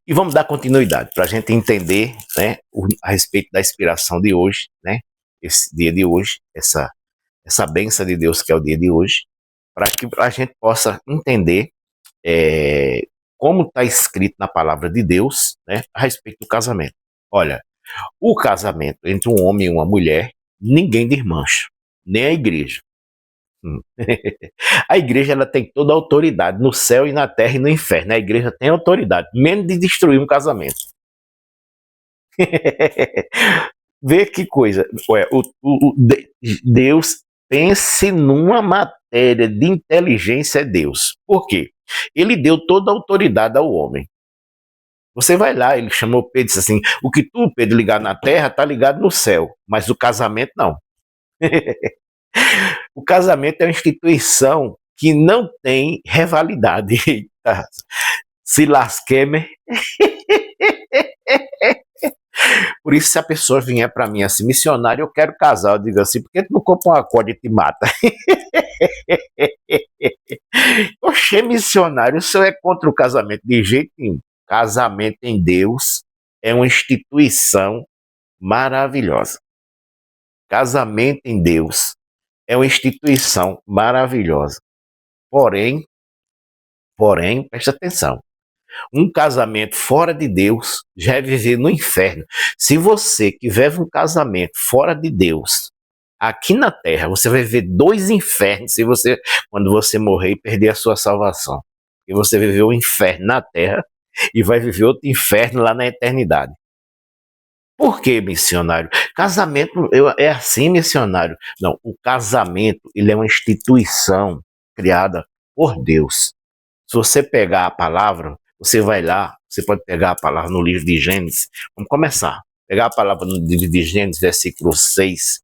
E vamos dar continuidade para a gente entender, né, a respeito da inspiração de hoje, né, esse dia de hoje, essa bênção de Deus que é o dia de hoje, para que a gente possa entender como está escrito na palavra de Deus, né, a respeito do casamento. Olha, o casamento entre um homem e uma mulher, ninguém desmancha, nem a igreja. A igreja ela tem toda a autoridade no céu e na terra e no inferno. A igreja tem autoridade, menos de destruir um casamento. Vê que coisa. Ué, Deus pense numa matéria de inteligência, é Deus. Por quê? Ele deu toda a autoridade ao homem. Você vai lá, ele chamou Pedro e disse assim: o que tu, Pedro, ligar na terra, está ligado no céu, mas o casamento não. O casamento é uma instituição que não tem rivalidade. Eita, se lasqueme. Por isso, se a pessoa vier para mim assim, missionário, eu quero casar, eu digo assim, por que tu não compra uma corda e te mata? Oxê, missionário, o senhor é contra o casamento? De jeito nenhum. Casamento em Deus é uma instituição maravilhosa. Casamento em Deus é uma instituição maravilhosa. Porém, presta atenção. Um casamento fora de Deus já é viver no inferno. Se você que vive um casamento fora de Deus, aqui na terra, você vai viver 2 infernos quando você morrer e perder a sua salvação. E você viveu um inferno na terra e vai viver outro inferno lá na eternidade. Por que, missionário? Casamento é assim, missionário? Não, o casamento ele é uma instituição criada por Deus. Se você pegar a palavra, você vai lá, você pode pegar a palavra no livro de Gênesis. Vamos começar. Pegar a palavra no livro de Gênesis, versículo 6,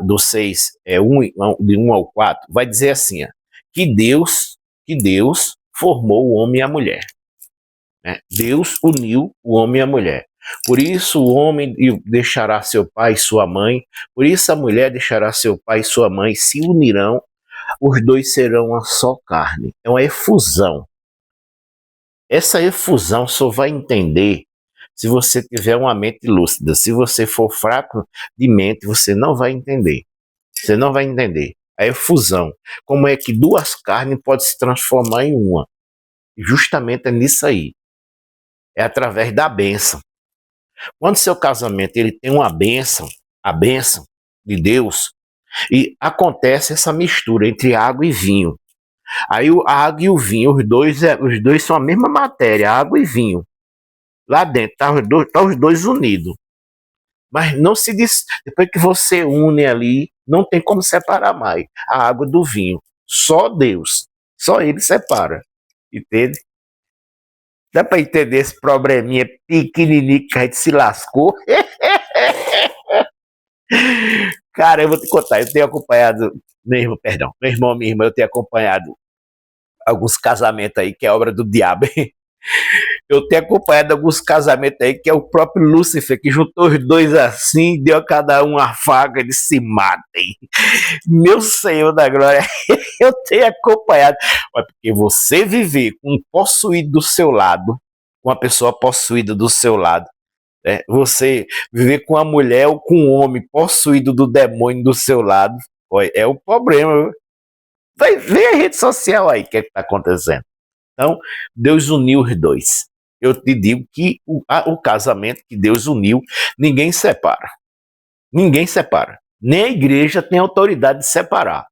do 6, de 1 ao 4, vai dizer assim, que Deus formou o homem e a mulher. Né? Deus uniu o homem e a mulher. Por isso o homem deixará seu pai e sua mãe, por isso a mulher deixará seu pai e sua mãe, se unirão, os dois serão uma só carne. É uma efusão. Essa efusão só vai entender se você tiver uma mente lúcida. Se você for fraco de mente, você não vai entender. Você não vai entender. A efusão. Como é que 2 carnes podem se transformar em uma? Justamente é nisso aí. É através da bênção. Quando seu casamento ele tem uma bênção, a bênção de Deus, e acontece essa mistura entre água e vinho. Aí a água e o vinho, os dois são a mesma matéria, água e vinho. Lá dentro tá os dois unidos. Mas não se diz, depois que você une ali, não tem como separar mais a água do vinho. Só Deus, só Ele separa. Entende? Dá para entender esse probleminha pequenininho que a gente se lascou? Cara, eu vou te contar, eu tenho acompanhado, meu irmão, minha irmã, eu tenho acompanhado alguns casamentos aí que é obra do diabo. Eu tenho acompanhado alguns casamentos aí que é o próprio Lúcifer que juntou os dois assim, deu a cada um uma faca, eles se matem. Meu Senhor da glória, eu tenho acompanhado. Porque você viver com um possuído do seu lado, com uma pessoa possuída do seu lado, né? Você viver com uma mulher ou com um homem possuído do demônio do seu lado, é o problema. Vai ver a rede social aí, o que é que está acontecendo. Então, Deus uniu os dois. Eu te digo que o casamento que Deus uniu, ninguém separa. Ninguém separa. Nem a igreja tem autoridade de separar.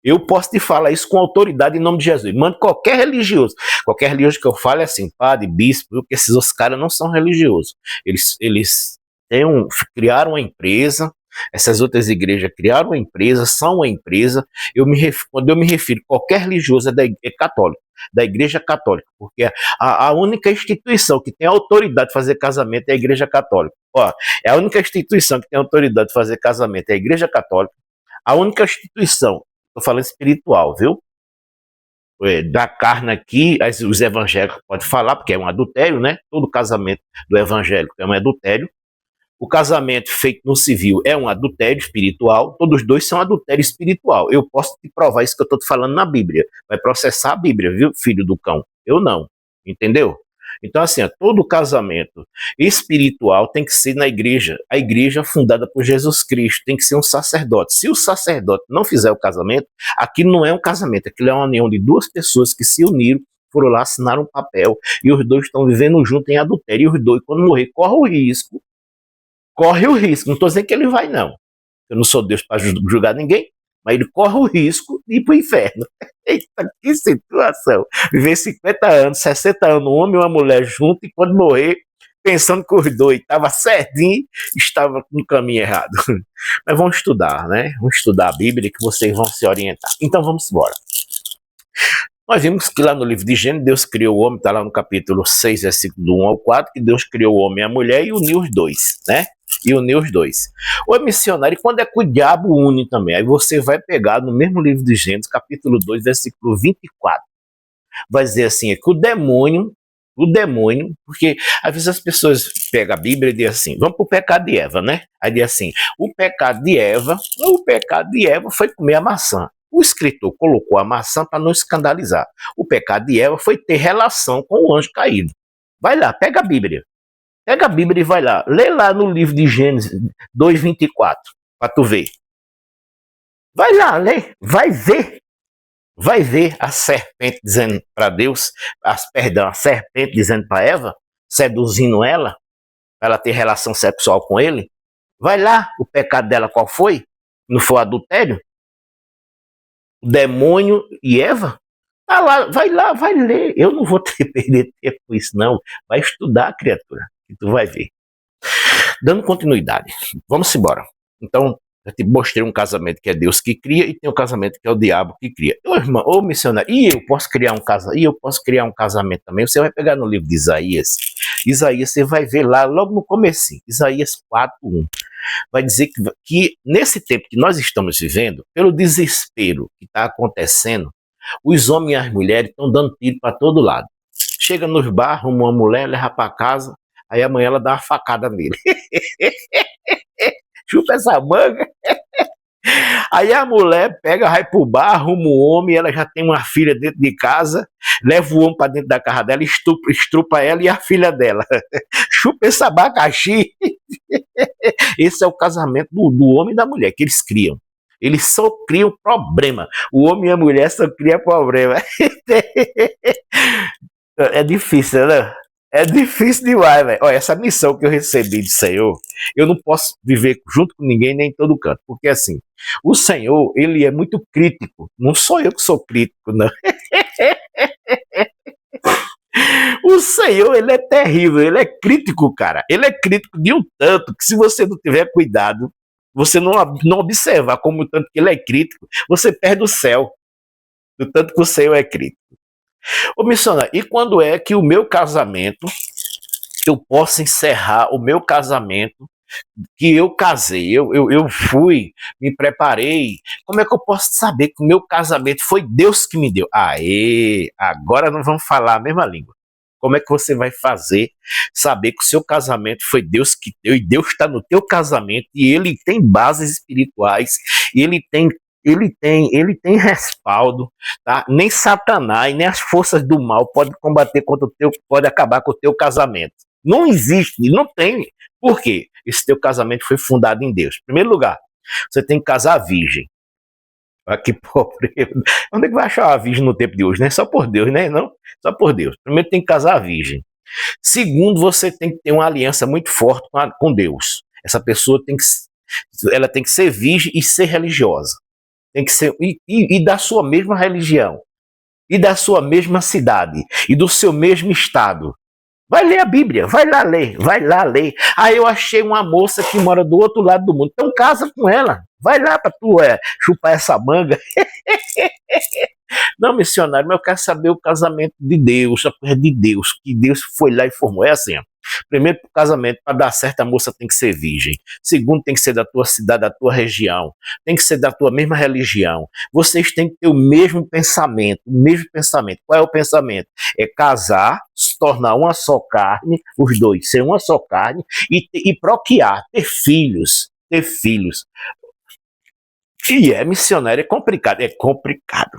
Eu posso te falar isso com autoridade em nome de Jesus. Mande qualquer religioso. Qualquer religioso que eu fale assim, padre, bispo, porque esses outros caras não são religiosos. Eles criaram uma empresa, essas outras igrejas criaram uma empresa, são uma empresa. Quando eu me refiro, qualquer religioso é católico, da igreja católica, porque a única instituição que tem autoridade de fazer casamento é a igreja católica. Ó, é a única instituição que tem autoridade de fazer casamento é a igreja católica. A única instituição, estou falando espiritual, viu? Da carne aqui, os evangélicos podem falar, porque é um adultério, né? Todo casamento do evangélico é um adultério. O casamento feito no civil é um adultério espiritual. Todos dois são adultério espiritual. Eu posso te provar isso que eu estou te falando na Bíblia. Vai processar a Bíblia, viu, filho do cão? Eu não. Entendeu? Então, assim, todo casamento espiritual tem que ser na igreja. A igreja fundada por Jesus Cristo tem que ser um sacerdote. Se o sacerdote não fizer o casamento, aquilo não é um casamento, aquilo é uma união de duas pessoas que se uniram, foram lá, assinaram um papel, e os dois estão vivendo juntos em adultério. E os dois, quando morrer, corre o risco. Não estou dizendo que ele vai, não. Eu não sou Deus para julgar ninguém, mas ele corre o risco de ir para o inferno. Eita, que situação. Viver 50 anos, 60 anos, um homem e uma mulher juntos, e quando morrer, pensando que os dois estavam certinho, estava no caminho errado. Mas vamos estudar, né? Vamos estudar a Bíblia que vocês vão se orientar. Então vamos embora. Nós vimos que lá no livro de Gênesis, Deus criou o homem, está lá no capítulo 6, versículo do 1 ao 4, que Deus criou o homem e a mulher e uniu os dois, né? E uniu os dois. O missionário, quando é que o diabo une também? Aí você vai pegar no mesmo livro de Gênesis, capítulo 2, versículo 24. Vai dizer assim, é que o demônio, porque às vezes as pessoas pegam a Bíblia e dizem assim, vamos para o pecado de Eva, né? Aí diz assim, o pecado de Eva foi comer a maçã. O escritor colocou a maçã para não escandalizar. O pecado de Eva foi ter relação com o anjo caído. Vai lá, pega a Bíblia. Pega a Bíblia e vai lá. Lê lá no livro de Gênesis 2:24, para tu ver. Vai lá, lê. Vai ver. Vai ver a serpente dizendo para Deus, a serpente dizendo para Eva, seduzindo ela, para ela ter relação sexual com ele. Vai lá, o pecado dela qual foi? Não foi o adultério? O demônio e Eva? Ah lá, vai ler. Eu não vou perder tempo com isso, não. Vai estudar, criatura, que tu vai ver. Dando continuidade, vamos embora. Então, eu te mostrei um casamento que é Deus que cria e tem um casamento que é o diabo que cria. Ô irmão, ô missionário, e eu posso criar um casamento também? Você vai pegar no livro de Isaías. Isaías, você vai ver lá, logo no comecinho, Isaías 4:1. Vai dizer que nesse tempo que nós estamos vivendo, pelo desespero que está acontecendo, os homens e as mulheres estão dando tiro para todo lado. Chega nos bares, uma mulher, leva para casa, aí amanhã ela dá uma facada nele. Chupa essa manga. Aí a mulher pega, vai pro bar, arruma o homem, ela já tem uma filha dentro de casa, leva o homem para dentro da casa dela, estrupa ela e a filha dela. Chupa esse abacaxi. Esse é o casamento do homem e da mulher, que eles criam. Eles só criam problema. O homem e a mulher só criam problema. É difícil, né? É difícil demais, velho. Olha, essa missão que eu recebi do Senhor, eu não posso viver junto com ninguém, nem em todo canto. Porque, assim, o Senhor, ele é muito crítico. Não sou eu que sou crítico, não. O Senhor, ele é terrível. Ele é crítico, cara. Ele é crítico de um tanto que, se você não tiver cuidado, você não observar como tanto que ele é crítico, você perde o céu. Do tanto que o Senhor é crítico. Ô missionário, e quando é que o meu casamento, eu posso encerrar o meu casamento, que eu casei, eu fui, me preparei, como é que eu posso saber que o meu casamento foi Deus que me deu? Aê, agora não vamos falar a mesma língua. Como é que você vai fazer saber que o seu casamento foi Deus que deu, e Deus está no teu casamento, e ele tem bases espirituais, e ele tem respaldo, tá? Nem Satanás, nem as forças do mal podem combater contra o teu, pode acabar com o teu casamento. Não existe, não tem. Por quê? Esse teu casamento foi fundado em Deus. Em primeiro lugar, você tem que casar virgem. Olha que pobre. Onde é que vai achar uma virgem no tempo de hoje, né? Só por Deus, né? Não? Só por Deus. Primeiro tem que casar virgem. Segundo, você tem que ter uma aliança muito forte com Deus. Essa pessoa ela tem que ser virgem e ser religiosa. Tem que ser e da sua mesma religião, e da sua mesma cidade, e do seu mesmo estado. Vai ler a Bíblia, vai lá ler. Aí eu achei uma moça que mora do outro lado do mundo, então casa com ela. Vai lá para tu chupar essa manga. Não, missionário, mas eu quero saber o casamento de Deus, a coisa de Deus, que Deus foi lá e formou. É assim, ó. Primeiro, para o casamento, para dar certo, a moça tem que ser virgem. Segundo, tem que ser da tua cidade, da tua região. Tem que ser da tua mesma religião. Vocês têm que ter o mesmo pensamento, Qual é o pensamento? É casar, se tornar uma só carne, os dois ser uma só carne, e procriar, ter filhos. E missionário, é complicado.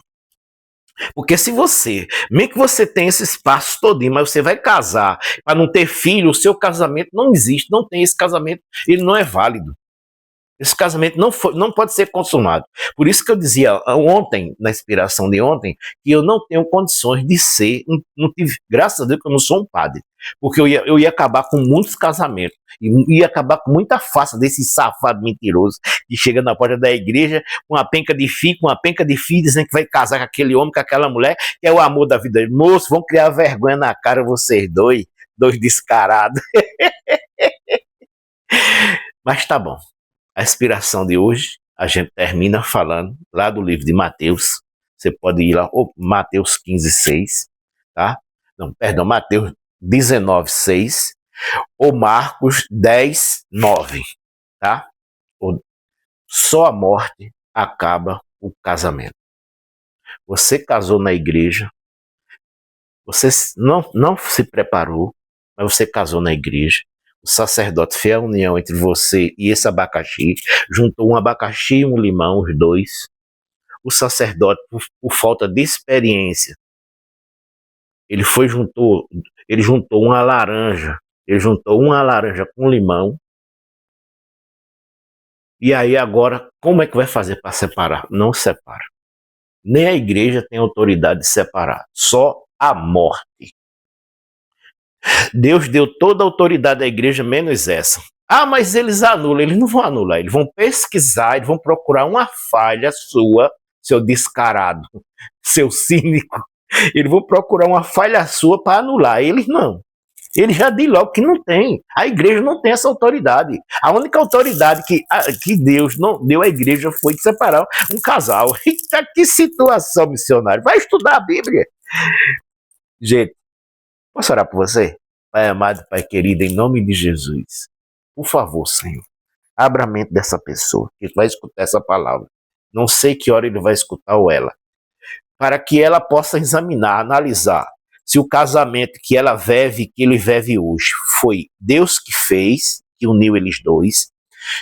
Porque se você, mesmo que você tenha esse espaço todinho, mas você vai casar para não ter filho, o seu casamento não existe, não tem esse casamento, ele não é válido. Esse casamento não pode ser consumado. Por isso que eu dizia ontem, na inspiração de ontem, que eu não tenho condições de ser, não tive, graças a Deus que eu não sou um padre, porque eu ia acabar com muitos casamentos, e ia acabar com muita farsa desse safado mentiroso que chega na porta da igreja com uma penca de filho, dizendo que vai casar com aquele homem, com aquela mulher, que é o amor da vida. Moço, vão criar vergonha na cara vocês dois descarados. Mas tá bom. A inspiração de hoje, a gente termina falando lá do livro de Mateus. Você pode ir lá, ou Mateus 15:6, tá? Não, perdão, Mateus 19:6, ou Marcos 10:9, tá? Só a morte acaba o casamento. Você casou na igreja, você não se preparou, mas você casou na igreja. O sacerdote fez a união entre você e esse abacaxi, juntou um abacaxi e um limão, os dois. O sacerdote, por falta de experiência, ele juntou uma laranja, com limão. E aí agora, como é que vai fazer para separar? Não separa. Nem a igreja tem autoridade de separar, só a morte. Deus deu toda a autoridade à igreja, menos essa. Ah, mas eles anulam. Eles não vão anular, eles vão pesquisar, eles vão procurar uma falha sua, seu descarado, seu cínico. Eles vão procurar uma falha sua para anular. Eles não. Ele já diz logo que não tem. A igreja não tem essa autoridade. A única autoridade que Deus não deu à igreja foi de separar um casal. Eita, que situação, missionário. Vai estudar a Bíblia. Gente, posso orar por você? Pai amado, Pai querido, em nome de Jesus, por favor, Senhor, abra a mente dessa pessoa que vai escutar essa palavra. Não sei que hora ele vai escutar ou ela, para que ela possa examinar, analisar se o casamento que ela vive, que ele vive hoje, foi Deus que fez, que uniu eles dois,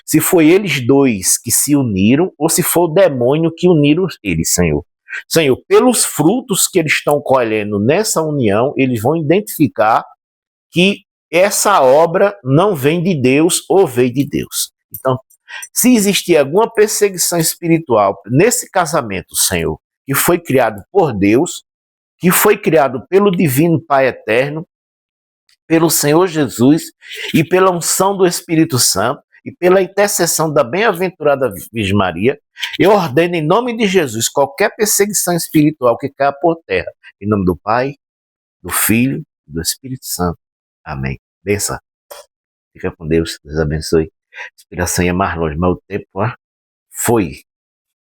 se foi eles dois que se uniram, ou se foi o demônio que uniram eles, Senhor. Senhor, pelos frutos que eles estão colhendo nessa união, eles vão identificar que essa obra não vem de Deus ou veio de Deus. Então, se existir alguma perseguição espiritual nesse casamento, Senhor, que foi criado por Deus, que foi criado pelo Divino Pai Eterno, pelo Senhor Jesus e pela unção do Espírito Santo e pela intercessão da bem-aventurada Virgem Maria, eu ordeno em nome de Jesus qualquer perseguição espiritual que caia por terra. Em nome do Pai, do Filho e do Espírito Santo. Amém. Benção. Fica com Deus. Deus abençoe. A inspiração ia mais longe, mas o tempo foi.